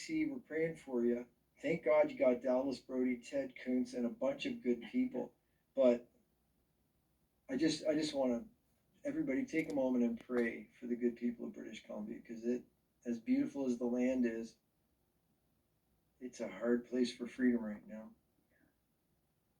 BC, we're praying for you. Thank God you got Dallas Brody, Ted Kuntz, and a bunch of good people. But I just want to everybody take a moment and pray for the good people of British Columbia because it, as beautiful as the land is, it's a hard place for freedom right now.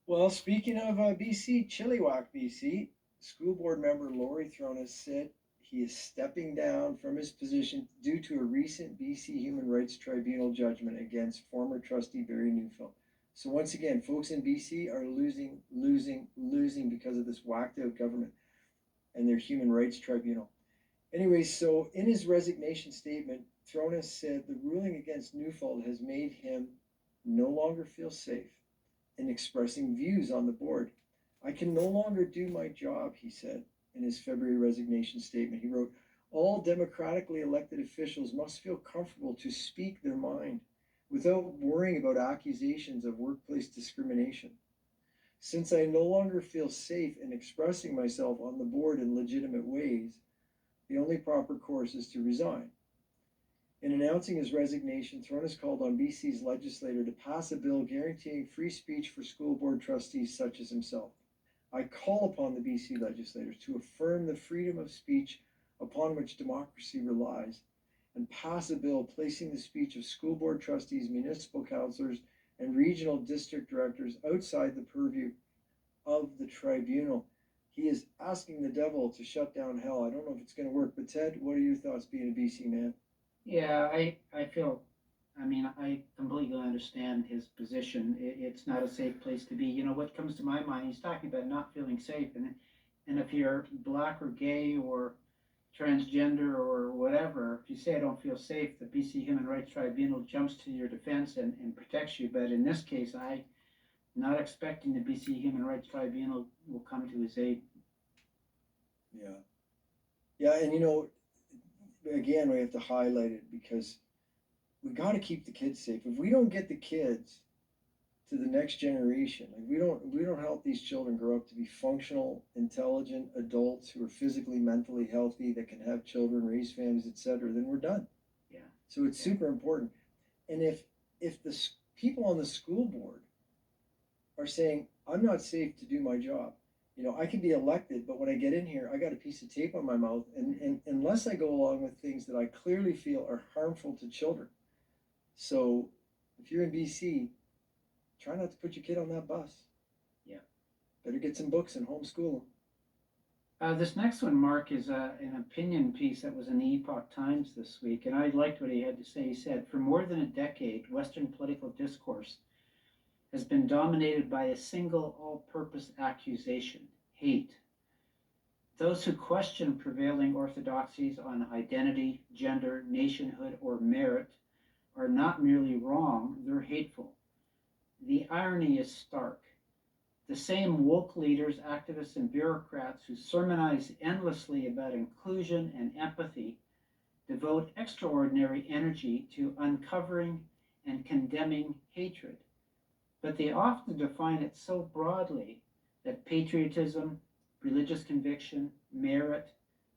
Well, speaking of BC, Chilliwack, BC, school board member Laurie Throna said he is stepping down from his position due to a recent BC Human Rights Tribunal judgment against former trustee Barry Neufeld. So once again, folks in BC are losing because of this whacked out government and their Human Rights Tribunal. Anyway, so in his resignation statement, Throna said the ruling against Neufeld has made him no longer feel safe in expressing views on the board. I can no longer do my job, he said in his February resignation statement. He wrote, all democratically elected officials must feel comfortable to speak their mind without worrying about accusations of workplace discrimination. Since I no longer feel safe in expressing myself on the board in legitimate ways, the only proper course is to resign. In announcing his resignation, Thronas called on BC's legislator to pass a bill guaranteeing free speech for school board trustees such as himself. I call upon the BC legislators to affirm the freedom of speech upon which democracy relies and pass a bill placing the speech of school board trustees, municipal councillors, and regional district directors outside the purview of the tribunal. He is asking the devil to shut down hell. I don't know if it's going to work, but Ted, what are your thoughts being a BC man? Yeah, I feel, I mean, I completely understand his position. It's not a safe place to be. You know, what comes to my mind, he's talking about not feeling safe. And if you're black or gay or transgender or whatever, if you say I don't feel safe, the BC Human Rights Tribunal jumps to your defense and protects you. But in this case, I'm not expecting the BC Human Rights Tribunal will come to his aid. Yeah. Yeah, and you know, again, we have to highlight it because we got to keep the kids safe. If we don't get the kids to the next generation, like we don't help these children grow up to be functional, intelligent adults who are physically, mentally healthy, that can have children, raise families, etc., then we're done. Yeah. So it's super important. And if the people on the school board are saying, I'm not safe to do my job, you know, I can be elected, but when I get in here, I got a piece of tape on my mouth, and unless I go along with things that I clearly feel are harmful to children. So if you're in BC, try not to put your kid on that bus. Yeah. Better get some books and homeschool them. This next one, Mark, is an opinion piece that was in the Epoch Times this week, and I liked what he had to say. He said, for more than a decade, Western political discourse has been dominated by a single all-purpose accusation: hate. Those who question prevailing orthodoxies on identity, gender, nationhood, or merit are not merely wrong, they're hateful. The irony is stark. The same woke leaders, activists, and bureaucrats who sermonize endlessly about inclusion and empathy devote extraordinary energy to uncovering and condemning hatred. But they often define it so broadly that patriotism, religious conviction, merit,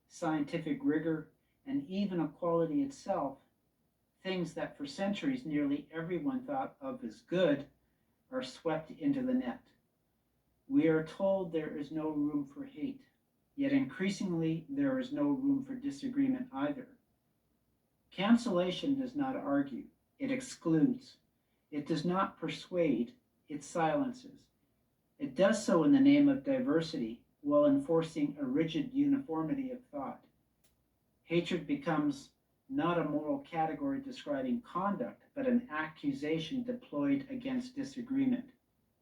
scientific rigor, and even equality itself, things that for centuries nearly everyone thought of as good, are swept into the net. We are told there is no room for hate, yet increasingly there is no room for disagreement either. Cancellation does not argue, it excludes. It does not persuade, it silences. It does so in the name of diversity while enforcing a rigid uniformity of thought. Hatred becomes not a moral category describing conduct, but an accusation deployed against disagreement.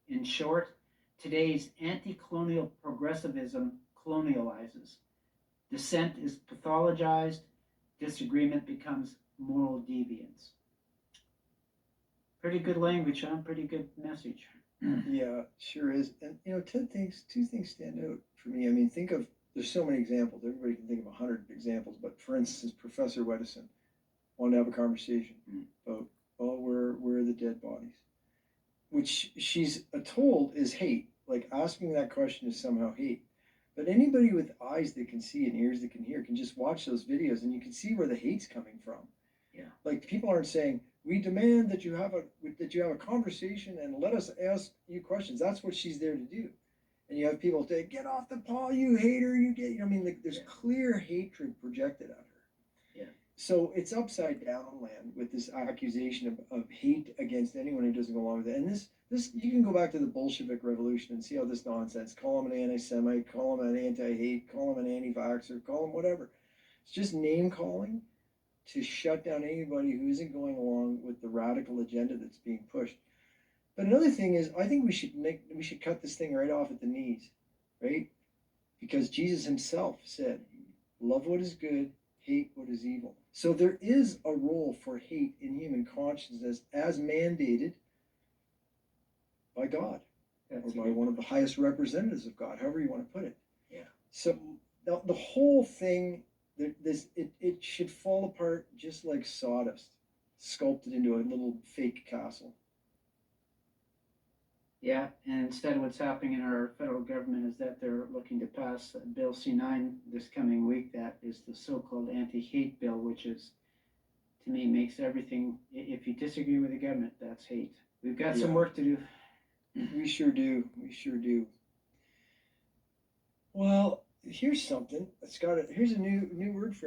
In short, today's anti-colonial progressivism colonializes. Dissent is pathologized, disagreement becomes moral deviance. Pretty good language, huh? Pretty good message. Yeah, sure is. And you know, two things stand out for me. I mean, there's so many examples. Everybody can think of 100 examples, but for instance, Professor Wedison wanted to have a conversation about, well, where are the dead bodies? Which she's told is hate. Like asking that question is somehow hate. But anybody with eyes that can see and ears that can hear can just watch those videos and you can see where the hate's coming from. Yeah. Like people aren't saying, We demand that you have a conversation and let us ask you questions. That's what she's there to do. And you have people say, "Get off the Paul, you hater! You get," I mean, like, there's clear hatred projected at her. Yeah. So it's upside down land with this accusation of hate against anyone who doesn't go along with it. And this you can go back to the Bolshevik Revolution and see how this nonsense. Call him an anti-Semite, call him an anti-hate, call him an anti-vaxxer, call him whatever. It's just name calling to shut down anybody who isn't going along with the radical agenda that's being pushed. But another thing is, I think we should cut this thing right off at the knees, right? Because Jesus himself said, "Love what is good, hate what is evil." So there is a role for hate in human consciousness as mandated by God, That's or by one of the highest representatives of God, however you want to put it. Yeah. So the whole thing, it should fall apart just like sawdust, sculpted into a little fake castle. Yeah, and instead what's happening in our federal government is that they're looking to pass Bill C9 this coming week. That is the so-called anti-hate bill, which is, to me, makes everything, if you disagree with the government, that's hate. We've got some work to do. We sure do. We sure do. Well, here's something. Here's a new word for